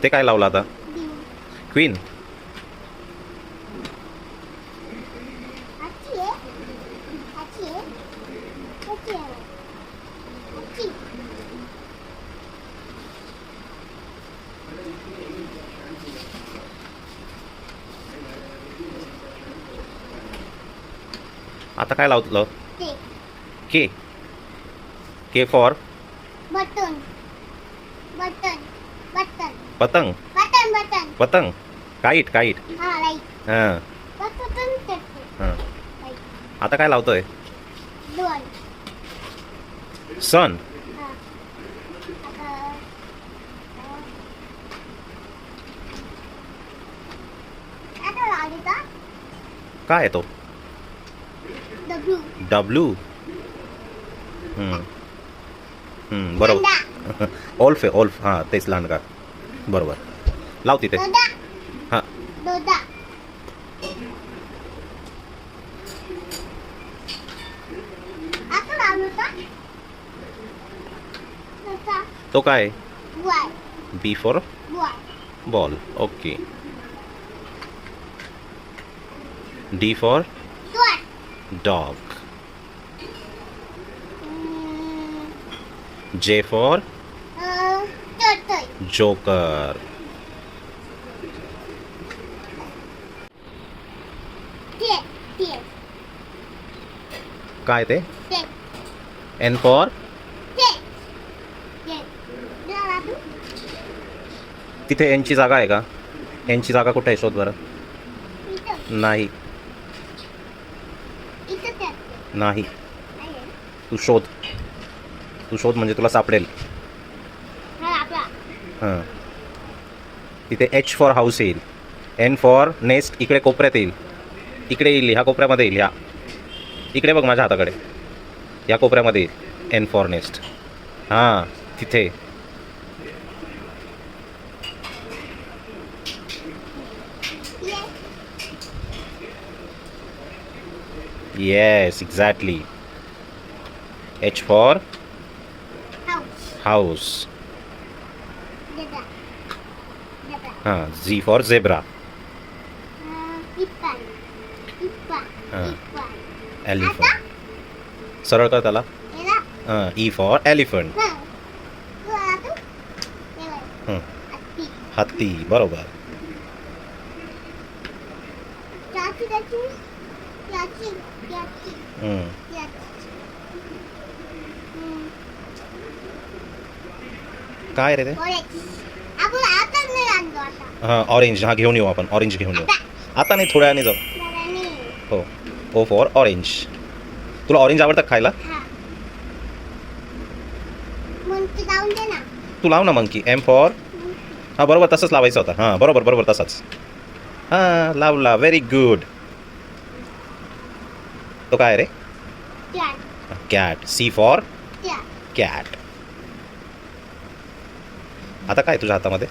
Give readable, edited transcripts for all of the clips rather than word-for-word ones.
ते काय लावलं आता? क्वीन. आता काय लावलं? के. के फॉर बटन बटन बटन पतंग. बटन बटन पतंग. Kite kite. हा राईट हां बटन करते हां. आता काय लावतोय? दोन सन. हा आता लावली का काय आहे तो? W W. बरोबर. ओल्फ आहे ओल्फ. हां तेच लांडगा. बरोबर. लाव तिथे. दोदा हां दोदा आता लावलं का तसा तो काय? Y B for Y ball. Okay. D for दोन dog. J for turtle joker. ते ते काय ते? ते एन फॉर ते ते दादा तू तिथे एनची जागा आहे का? एनची जागा कुठे आहे? शोध बरं. इथं नाही इथं ते नाही. आहे तू शोध. तू शोध म्हणजे तुला सापडेल. हा आपला हां. तिथे एच फॉर हाऊस येईल. एन फॉर नेस्ट इकडे कोपऱ्यात येईल. इकडे येईल. ह्या कोपऱ्यामध्ये येईल. ह्या इकडे बघ माझ्या हाताकडे. या कोपऱ्यामध्ये येईल एन फॉर नेस्ट. हां तिथे. Yes exactly. H for house house. दादा दादा हां. Z for zebra. इप्पा इप्पा हां. इप्पा एलिफंट. सरळ कर त्याला. एला हां. E for elephant. हा दादा तू एला हं. अत्ती हत्ती. बरोबर. याची याची याची याची हं. याची काय रे ते? आपण आता नाही आणतो आता हां ऑरेंज. हां घेऊन येऊ आपण. ऑरेंज घेऊन येऊ. आता नाही थोड्या वेळाने जाऊ. दादाने हो. O for orange. तुला ऑरेंज आवडतं का खायला? हा मग ते जाऊन दे ना तू लाव ना मंकी. M for. हां बरोबर तसंच लावायचं होतं. हां बरोबर बरोबर तसाच. हां लावला. Very good. तो काय रे? Cat cat. C for cat cat. आता काय तुझ्या हातामध्ये?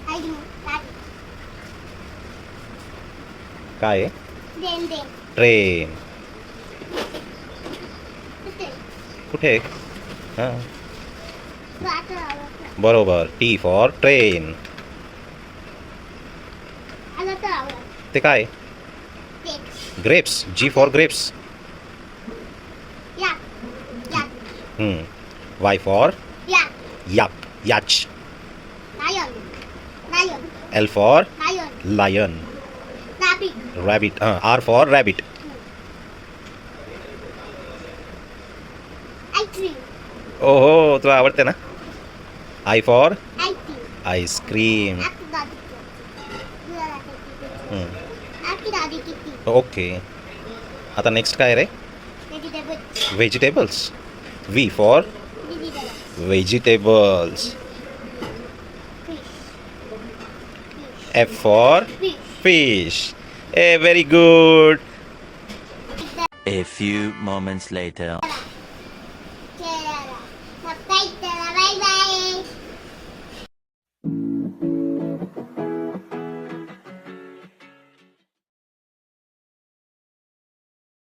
आई दादी काय आहे? देन दे ट्रेन. कुठे कुठे? हां आता बरोबर. T for train. आला तर आवडत ते काय? ते ग्रेप्स. G for grapes. या या वाय फॉर या याक. याच. Lion lion L for lion lion. Rabbit rabbit. R for rabbit. Ice cream ओहो तुला आवडते ना. I for ice cream ice cream. आपकी दादी किती ओके. आता नेक्स्ट काय रे? Vegetable vegetables. V for vegetable vegetables. Fish F for fish fish. ए very good. A few moments later.